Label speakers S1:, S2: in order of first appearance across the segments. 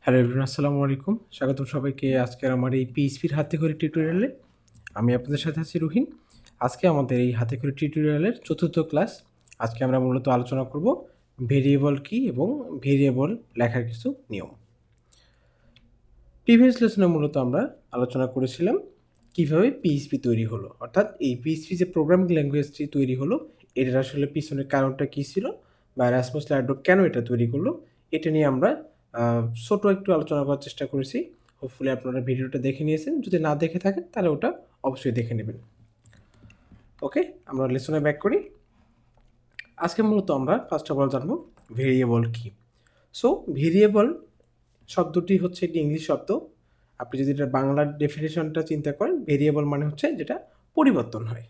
S1: Hello everyone, আসসালামু আলাইকুম। স্বাগতম সবাইকে আজকের আমার এই পিএইচপির হাতেখড়ি টিউটোরিয়ালে। আমি আপনাদের সাথে আছি রুহিন। আজকে আমাদের এই হাতেখড়ি টিউটোরিয়ালের চতুর্থ ক্লাস। আজকে আমরা মূলত আলোচনা করব ভেরিয়েবল কি এবং ভেরিয়েবল লেখার কিছু নিয়ম। প্রিভিয়াস লেসনে মূলত আমরা আলোচনা করেছিলাম কিভাবে পিএইচপি তৈরি হলো, অর্থাৎ এই পিএইচপি যে প্রোগ্রামিং ল্যাঙ্গুয়েজটি তৈরি হলো এটার আসলে পিছনের কারণটা কী ছিল বা রাসমস লার্ডো কেন এটা তৈরি করলো, এটা নিয়ে আমরা ছোট একটু আলোচনা করার চেষ্টা করেছি। হোপফুলি আপনারা ভিডিওটা দেখে নিয়েছেন, যদি না দেখে থাকেন তাহলে ওটা অবশ্যই দেখে নেবেন। ওকে, আমরা লেসনে ব্যাক করি। আজকে মূলত আমরা ফার্স্ট অফ অল জানবো ভেরিয়েবল কি। সো ভেরিয়েবল শব্দটি হচ্ছে একটি ইংলিশ শব্দ। আপনি যদি এটা বাংলার ডেফিনেশনটা চিন্তা করেন, ভেরিয়েবল মানে হচ্ছে যেটা পরিবর্তন হয়।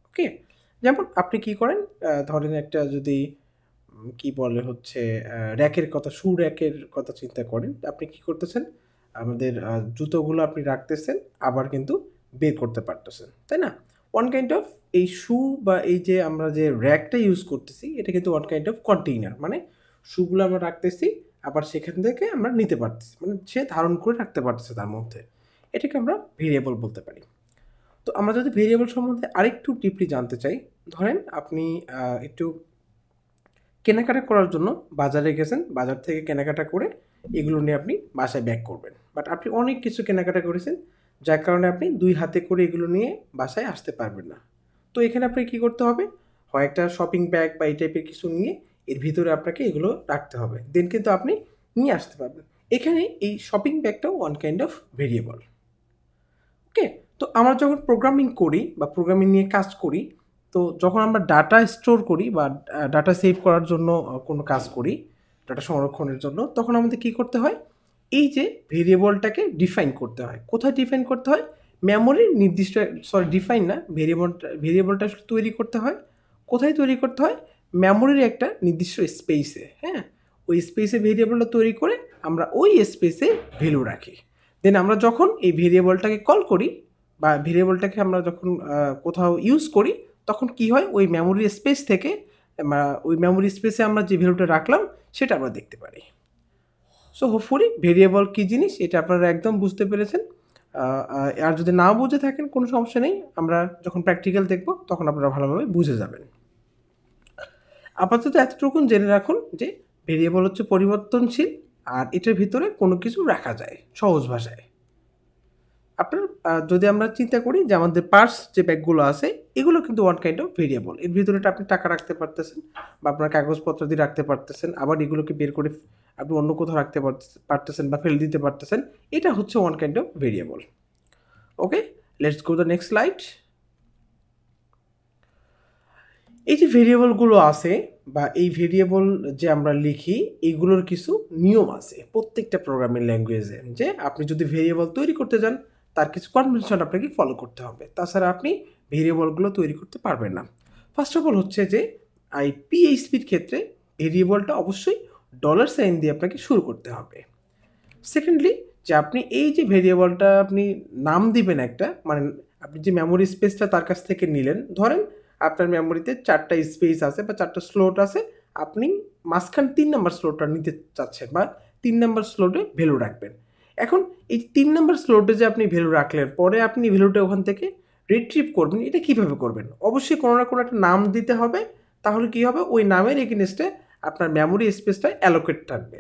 S1: ওকে, যেমন আপনি কি করেন, ধরেন একটা যদি কি বলে হচ্ছে র্যাকের কথা, শু র্যাকের কথা চিন্তা করেন, আপনি কি করতেছেন, আমাদের জুতোগুলো আপনি রাখতেছেন আবার কিন্তু বের করতে পারতেছেন, তাই না? ওয়ান কাইন্ড অফ এই শু বা এই যে আমরা যে র্যাকটা ইউজ করতেছি এটা কিন্তু ওয়ান কাইন্ড অফ কন্টেইনার, মানে শুগুলো আমরা রাখতেছি আবার সেখান থেকে আমরা নিতে পারতেছি, মানে সে ধারণ করে রাখতে পারতেছে তার মধ্যে। এটাকে আমরা ভেরিয়েবল বলতে পারি। তো আমরা যদি ভেরিয়েবল সম্বন্ধে আরেকটু ডিপলি জানতে চাই, ধরেন আপনি একটু কেনাকাটা করার জন্য বাজারে গেছেন, বাজার থেকে কেনাকাটা করে এগুলো নিয়ে আপনি বাসায় ব্যাক করবেন, বাট আপনি অনেক কিছু কেনাকাটা করেছেন যার কারণে আপনি 2 হাতে করে এগুলো নিয়ে বাসায় আসতে পারবেন না। তো এখানে আপনাকে কী করতে হবে, হয় একটা শপিং ব্যাগ বা এই টাইপের কিছু নিয়ে এর ভিতরে আপনাকে এগুলো রাখতে হবে, দেন কিন্তু আপনি নিয়ে আসতে পারবেন। এখানে এই শপিং ব্যাগটাও one kind of variable. Okay, তো আমরা যখন প্রোগ্রামিং করি বা প্রোগ্রামিং নিয়ে কাজ করি, তো যখন আমরা ডাটা স্টোর করি বা ডাটা সেভ করার জন্য কোনো কাজ করি, ডাটা সংরক্ষণের জন্য, তখন আমাদের কী করতে হয়, এই যে ভেরিয়েবলটাকে ডিফাইন করতে হয়। কোথায় ডিফাইন করতে হয়? মেমোরির নির্দিষ্ট, ডিফাইন না, ভেরিয়েবলটা আসলে তৈরি করতে হয় কোথায় তৈরি করতে হয়? মেমোরির একটা নির্দিষ্ট স্পেসে। হ্যাঁ, ওই স্পেসে ভেরিয়েবলটা তৈরি করে আমরা ওই স্পেসে ভ্যালু রাখি। দেন আমরা যখন এই ভেরিয়েবলটাকে কল করি বা ভেরিয়েবলটাকে আমরা যখন কোথাও ইউজ করি, তখন কি হয়, ওই মেমোরি স্পেস থেকে ওই মেমোরি স্পেসে আমরা যে ভ্যালুটা রাখলাম সেটা আমরা দেখতে পারি। সো হোপফুলি ভেরিয়েবল কী জিনিস এটা আপনারা একদম বুঝতে পেরেছেন। আর যদি নাও বুঝে থাকেন কোনো সমস্যা নেই, আমরা যখন প্র্যাকটিক্যাল দেখব তখন আপনারা ভালোভাবে বুঝে যাবেন। আপাতত এতটুকুন জেনে রাখুন যে ভেরিয়েবল হচ্ছে পরিবর্তনশীল আর এটার ভিতরে কোনো কিছু রাখা যায় সহজ ভাষায়। আপনার যদি আমরা চিন্তা করি যে আমাদের পার্স যে ব্যাগগুলো আছে এগুলো কিন্তু ওয়ান কাইন্ড অফ ভেরিয়েবল। এর ভিতরে আপনি টাকা রাখতে পারতেছেন বা আপনার কাগজপত্র দিয়ে রাখতে পারতেছেন, আবার এগুলোকে বের করে আপনি অন্য কোথাও রাখতে পারতেছেন বা ফেলে দিতে পারতেছেন। এটা হচ্ছে one kind of variable. Okay, let's go the next slide. এই যে ভেরিয়েবলগুলো আছে বা এই ভেরিয়েবল যে আমরা লিখি এগুলোর কিছু নিয়ম আছে প্রত্যেকটা প্রোগ্রামিং ল্যাঙ্গুয়েজে, যে আপনি যদি ভেরিয়েবল তৈরি করতে যান তার কিছু কনভেনশন আপনাকে ফলো করতে হবে, তাছাড়া আপনি ভেরিয়েবলগুলো তৈরি করতে পারবেন না। ফার্স্ট অফ অল হচ্ছে যে এই পিএইচপির ক্ষেত্রে ভেরিয়েবলটা অবশ্যই ডলার সাইন দিয়ে আপনাকে শুরু করতে হবে। সেকেন্ডলি, যে আপনি এই যে ভেরিয়েবলটা আপনি নাম দিবেন একটা, মানে আপনি যে মেমোরি স্পেসটা তার কাছ থেকে নিলেন, ধরেন আপনার মেমোরিতে 4টা স্পেস আছে বা 4টা স্লট আছে, আপনি মাঝখান 3 নাম্বার স্লটটা নিতে চাচ্ছেন বা 3 নাম্বার স্লটে ভ্যালু রাখবেন। এখন এই 3 নাম্বার স্লটে যে আপনি ভ্যালু রাখলেন, পরে আপনি ভ্যালুটা ওখান থেকে রিট্রিভ করবেন, এটা কীভাবে করবেন? অবশ্যই কোনো না কোনো একটা নাম দিতে হবে, তাহলে কী হবে, ওই নামের এগেইনস্টে আপনার মেমোরি স্পেসটা অ্যালোকেট থাকবে।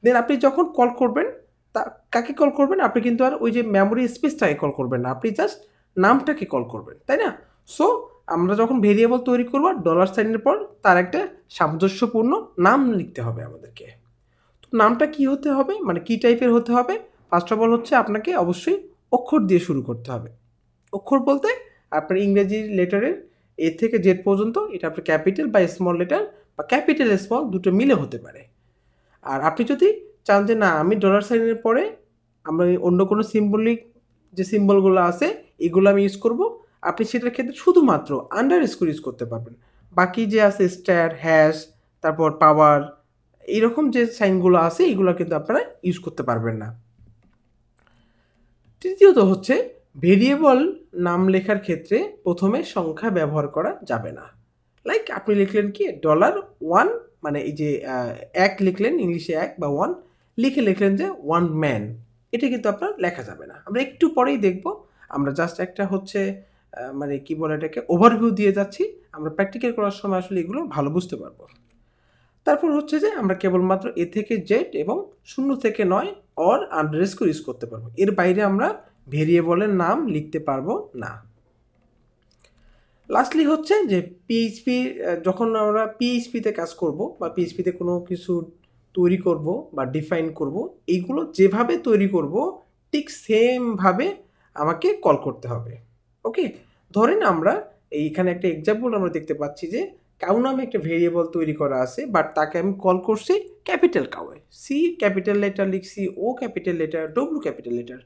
S1: দেন আপনি যখন কল করবেন, তা কাকে কল করবেন? আপনি কিন্তু আর ওই যে মেমোরি স্পেসটাকে কল করবেন না, আপনি জাস্ট নামটাকে কল করবেন, তাই না? সো আমরা যখন ভেরিয়েবল তৈরি করব ডলার সাইনের পর তার একটা সামঞ্জস্যপূর্ণ নাম লিখতে হবে আমাদেরকে। তো নামটা কি হতে হবে, মানে কি টাইপের হতে হবে? ফার্স্ট অফ অল হচ্ছে আপনাকে অবশ্যই অক্ষর দিয়ে শুরু করতে হবে। অক্ষর বলতে আপনার ইংরেজি লেটারের এ থেকে জেড পর্যন্ত, এটা আপনার ক্যাপিটাল বা স্মল লেটার বা ক্যাপিটাল স্মল দুটো মিলে হতে পারে। আর আপনি যদি চান যে না আমি ডলার সাইনের পরে আমি অন্য কোনো সিম্বলিক যে সিম্বলগুলো আছে এগুলো আমি ইউজ করব, আপনি সেটার ক্ষেত্রে শুধুমাত্র আন্ডারস্কোর ইউজ করতে পারবেন। বাকি যে আছে স্টার, হ্যাশ, তারপর পাওয়ার, এইরকম যে সাইনগুলো আছে এগুলো কিন্তু আপনারা ইউজ করতে পারবেন না। তৃতীয়ত হচ্ছে ভেরিয়েবল নাম লেখার ক্ষেত্রে প্রথমে সংখ্যা ব্যবহার করা যাবে না। লাইক আপনি লিখলেন কি $1, মানে এই যে 1 লিখলেন ইংলিশে 1 বা 1, লিখে লিখলেন যে ওয়ান ম্যান, এটা কিন্তু আপনার লেখা যাবে না। আমরা একটু পরেই দেখব। আমরা জাস্ট একটা হচ্ছে মানে কি বলে এটাকে ওভারভিউ দিয়ে যাচ্ছি। আমরা প্র্যাকটিক্যাল করার সময় আসলে এগুলো ভালো বুঝতে পারবো। তারপর হচ্ছে যে আমরা কেবলমাত্র এ থেকে জেড এবং 0 থেকে 9 অর আন্ডারস্কোর ইউজ করতে পারবো। এর বাইরে আমরা ভেরিয়েবলের নাম লিখতে পারবো না। লাস্টলি হচ্ছে যে পিএইচপি যখন আমরা পিএইচপিতে কাজ করব বা পিএইচপিতে কোনো কিছু তৈরি করব বা ডিফাইন করব, এইগুলো যেভাবে তৈরি করব ঠিক সেমভাবে আমাকে কল করতে হবে। ওকে, ধরেন আমরা এইখানে একটা এক্সাম্পল আমরা দেখতে পাচ্ছি যে কাউ নামে একটা ভেরিয়েবল তৈরি করা আছে, বাট তাকে আমি কল করছি ক্যাপিটাল কাউয়ে, সি ক্যাপিটাল লেটার লিখছি, O capital letter, W capital letter.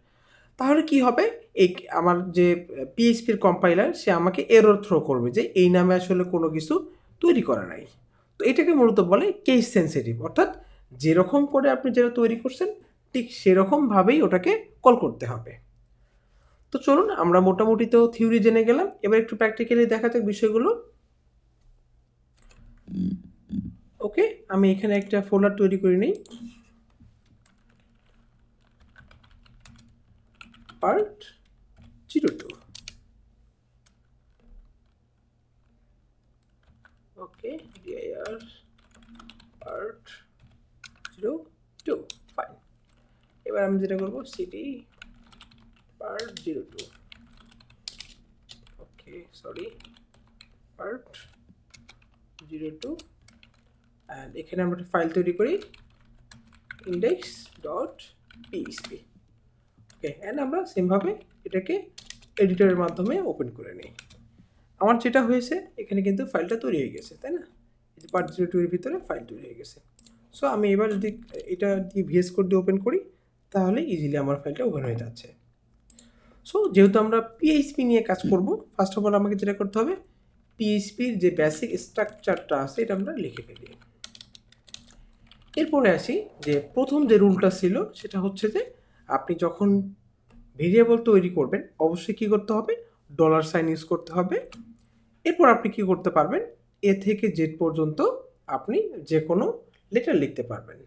S1: তাহলে কি হবে, এই আমার যে পিএইচপির কম্পাইলার সে আমাকে এরর থ্রো করবে যে এই নামে আসলে কোনো কিছু তৈরি করা নাই। তো এটাকে মূলত বলে কেস সেন্সিটিভ, অর্থাৎ যেরকম করে আপনি যেটা তৈরি করছেন ঠিক সেরকমভাবেই ওটাকে কল করতে হবে। তো চলুন আমরা মোটামুটি তো থিওরি জেনে গেলাম, এবার একটু প্র্যাকটিক্যালি দেখা যাক বিষয়গুলো। ওকে, আমি এখানে একটা ফোল্ডার তৈরি করে নিই, পার্ট 02। ওকে, dir পার্ট 02, ফাইন। এবার আমি যেটা করবো CD part 02, okay sorry, part 02, and এখানে আমরা একটা ফাইল তৈরি করি index.php। ওকে, অ্যান্ড আমরা সেমভাবে এটাকে এডিটরের মাধ্যমে ওপেন করে নিই। আমার যেটা হয়েছে এখানে কিন্তু ফাইলটা তৈরি হয়ে গেছে, তাই না? এই যে পার্ট 02 এর ভিতরে ফাইল তৈরি হয়ে গেছে। সো আমি এবার যদি এটা দিয়ে ভিএস কোড দিয়ে ওপেন করি তাহলে ইজিলি আমার ফাইলটা ওপেন হয়ে যাচ্ছে। সো যেহেতু আমরা পিএইচপি নিয়ে কাজ করব, ফার্স্ট অফ অল আমাকে যেটা করতে হবে পিএইচপির যে বেসিক স্ট্রাকচারটা আছে এটা আমরা লিখে ফেলি। এরপরে আসি যে প্রথম যে রুলটা ছিল সেটা হচ্ছে যে আপনি যখন ভেরিয়েবল তৈরি করবেন অবশ্যই কী করতে হবে, ডলার সাইন ইউজ করতে হবে। এরপর আপনি কি করতে পারবেন, এ থেকে জেড পর্যন্ত আপনি যে কোনো লেটার লিখতে পারবেন।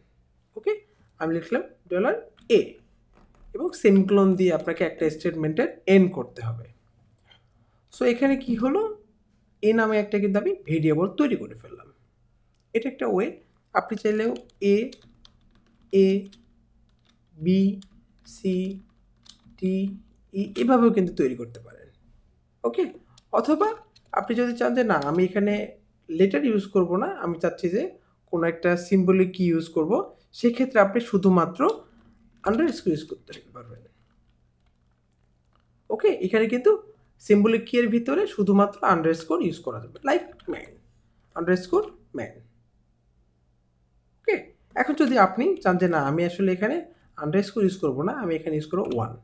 S1: ওকে, আমি লিখলাম ডলার এ এবং সেমিকোলন দিয়ে আপনাকে একটা স্টেটমেন্টের এন্ড করতে হবে। সো এখানে কি হলো, এ নামে একটা কিন্তু আমি ভেরিয়েবল তৈরি করে ফেললাম। এটা একটা ওয়ে। আপনি চাইলেও এ এ বি সি টি ই এভাবেও কিন্তু তৈরি করতে পারেন। ওকে, অথবা আপনি যদি চান যে না আমি এখানে লেটার ইউজ করব না, আমি চাচ্ছি যে কোনো একটা সিম্বলিক কি ইউজ করব, সেক্ষেত্রে আপনি শুধুমাত্র আন্ডারস্কোর ইউজ করতে পারবেন। ওকে, এখানে কিন্তু সিম্বলিক কি এর ভিতরে শুধুমাত্র আন্ডারস্কোর ইউজ করা যাবে, লাইক ম্যান, আন্ডারস্কোর ম্যান। ওকে, এখন যদি আপনি চান যে না আমি আসলে এখানে আন্ডারস্কোর ইউজ করব না, আমি এখানে ইউজ করব 1,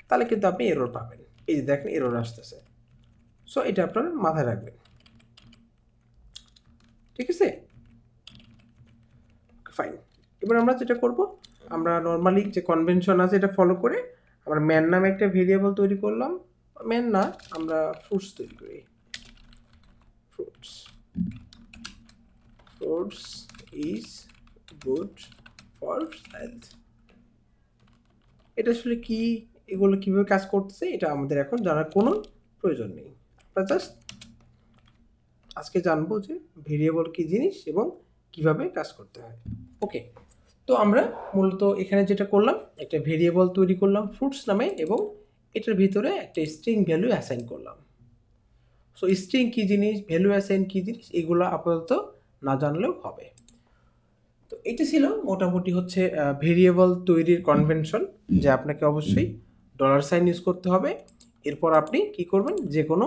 S1: তাহলে কিন্তু আপনি এরর পাবেন। এই যে দেখেন এরর আসতেছে। সো এটা আপনারা মাথায় রাখবেন, ঠিক আছে? ফাইন। এবার আমরা যেটা করব, আমরা নর্মালি যে কনভেনশন আছে এটা ফলো করে আমরা ম্যান নামে একটা ভেরিয়েবল তৈরি করলাম। ম্যান না, আমরা ফ্রুটস তৈরি করি, fruits, fruits is good for health. এটা আসলে কি, এগুলো কীভাবে কাজ করতেছে এটা আমাদের এখন জানার কোনো প্রয়োজন নেই। আমরা জাস্ট আজকে জানবো যে ভেরিয়েবল কী জিনিস এবং কিভাবে কাজ করতে হয়। ওকে, তো আমরা মূলত এখানে যেটা করলাম একটা ভেরিয়েবল তৈরি করলাম ফ্রুটস নামে এবং এটার ভিতরে একটা স্ট্রিং ভ্যালু অ্যাসাইন করলাম। সো স্ট্রিং কী জিনিস, ভ্যালু অ্যাসাইন কী জিনিস, এগুলো আপাতত না জানলেও হবে। তো এটা ছিল মোটামুটি হচ্ছে ভেরিয়েবল তৈরির কনভেনশন, যে আপনাকে অবশ্যই ডলার সাইন ইউজ করতে হবে। এরপর আপনি কি করবেন, যে কোনো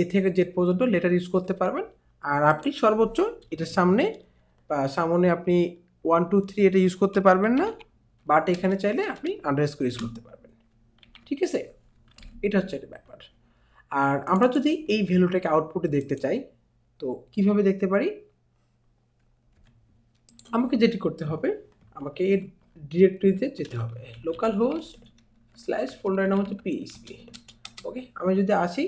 S1: এ থেকে জেড পর্যন্ত লেটার ইউজ করতে পারবেন। আর আপনি সর্বোচ্চ এটার সামনে আপনি 1 2 3 এটা ইউজ করতে পারবেন না, বাট এখানে চাইলে আপনি আন্ডারস্কোর ইউজ করতে পারবেন। ঠিক আছে, এটা হচ্ছে একটা ব্যাপার। আর আমরা যদি এই ভ্যালুটাকে আউটপুটে দেখতে চাই তো কিভাবে দেখতে পারি, আমাকে যেটি করতে হবে, আমাকে এর ডিরেক্টরিতে যেতে হবে, লোকাল হোস্ট স্ল্যাশ ফোল্ডারের নাম হচ্ছে পিএইচপি। ওকে, আমি যদি আসি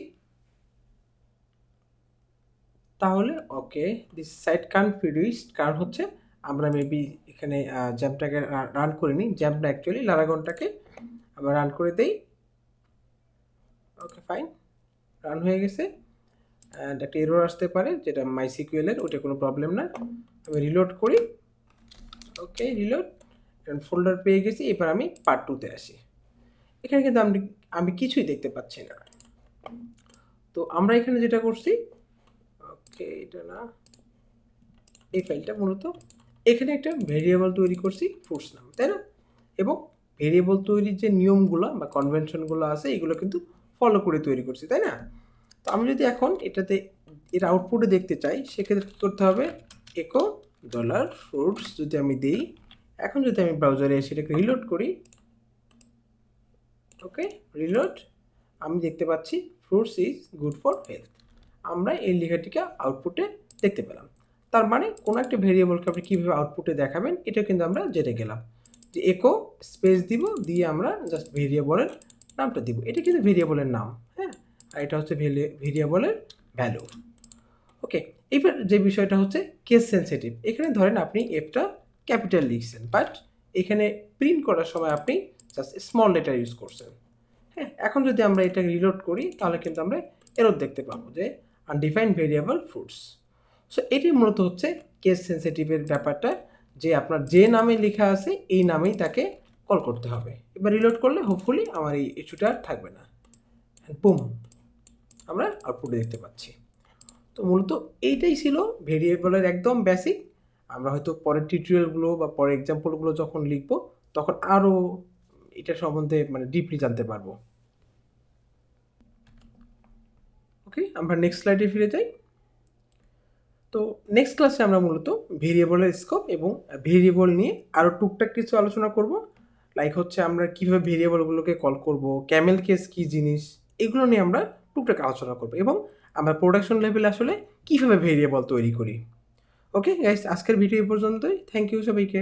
S1: তাহলে okay this site can't be reached, কারণ হচ্ছে আমরা মেবি এখানে জ্যাম্পটাকে রান করে নিই। জ্যাম্প না, অ্যাকচুয়ালি লারাগনটাকে আমরা রান করে দেই। ওকে ফাইন, রান হয়ে গেছে। অ্যান্ড একটা এরর আসতে পারে যেটা মাইসিকিউএলের, ওটা কোনো প্রবলেম না। আমি রিলোড করি। ওকে রিলোড, ফোল্ডার পেয়ে গেছি। এবার আমি পার্ট 2 তে আসি। এখানে কিন্তু আমি কিছুই দেখতে পাচ্ছি না। তো আমরা এখানে যেটা করছি, ওকে এটা না, এই ফাইলটা মূলত এখানে একটা ভেরিয়েবল তৈরি করছি ফ্রুটস নাম, তাই না? এবং ভেরিয়েবল তৈরির যে নিয়মগুলো বা কনভেনশনগুলো আছে এগুলো কিন্তু ফলো করে তৈরি করছি, তাই না? তো আমি যদি এখন এটাতে এর আউটপুটে দেখতে চাই, সেক্ষেত্রে কী করতে হবে? একো ডলার ফ্রুটস যদি আমি দিই, এখন যদি আমি ব্রাউজারে এসে এটাকে রিলোড করি, ওকে রিলোড, আমি দেখতে পাচ্ছি fruits is good for health. আমরা এই লেখাটিকে আউটপুটে দেখতে পেলাম। তার মানে কোনো একটা ভেরিয়েবলকে আপনি কীভাবে আউটপুটে দেখাবেন এটা কিন্তু আমরা জেনে গেলাম। যে একো স্পেস দিব, দিয়ে আমরা জাস্ট ভেরিয়েবলের নামটা দিব। এটা কিন্তু ভেরিয়েবলের নাম, হ্যাঁ, আর এটা হচ্ছে ভেরিয়েবলের ভ্যালু। ওকে, এবার যে বিষয়টা হচ্ছে কেস সেন্সিটিভ। এখানে ধরেন আপনি এফটা ক্যাপিটাল লিখছেন, বাট এখানে প্রিন্ট করার সময় আপনি জাস্ট স্মল লেটার ইউজ করছেন। হ্যাঁ, এখন যদি আমরা এটা রিলোড করি তাহলে কিন্তু আমরা এরর দেখতে পাবো যে আনডিফাইন্ড ভেরিয়েবল ফ্রুটস। সো এটি মূলত হচ্ছে কেস সেন্সিটিভের ব্যাপারটা, যে আপনার যে নামে লেখা আছে এই নামেই তাকে কল করতে হবে। এবার রিলোড করলে হোপফুলি আমার এই ইস্যুটা আর থাকবে না। বুম, আমরা আউটপুটে দেখতে পাচ্ছি। তো মূলত এইটাই ছিল ভেরিয়েবলের একদম বেসিক। আমরা হয়তো পরের টিউটোরিয়ালগুলো বা পরের এক্সাম্পলগুলো যখন লিখব তখন আরও এটা সম্বন্ধে মানে ডিপলি জানতে পারবো। ওকে, আমরা নেক্সট স্লাইডে ফিরে যাই। তো নেক্সট ক্লাসে আমরা মূলত ভেরিয়েবলের স্কোপ এবং ভেরিয়েবল নিয়ে আরও টুকটাক কিছু আলোচনা করব। লাইক হচ্ছে আমরা কীভাবে ভেরিয়েবলগুলোকে কল করব, ক্যামেল কেস কী জিনিস, এগুলো নিয়ে আমরা টুকটাক আলোচনা করব, এবং আমরা প্রোডাকশন লেভেলে আসলে কীভাবে ভেরিয়েবল তৈরি করি। ওকে গাইস, আজকের ভিডিও এই পর্যন্তই। থ্যাংক ইউ সবাইকে।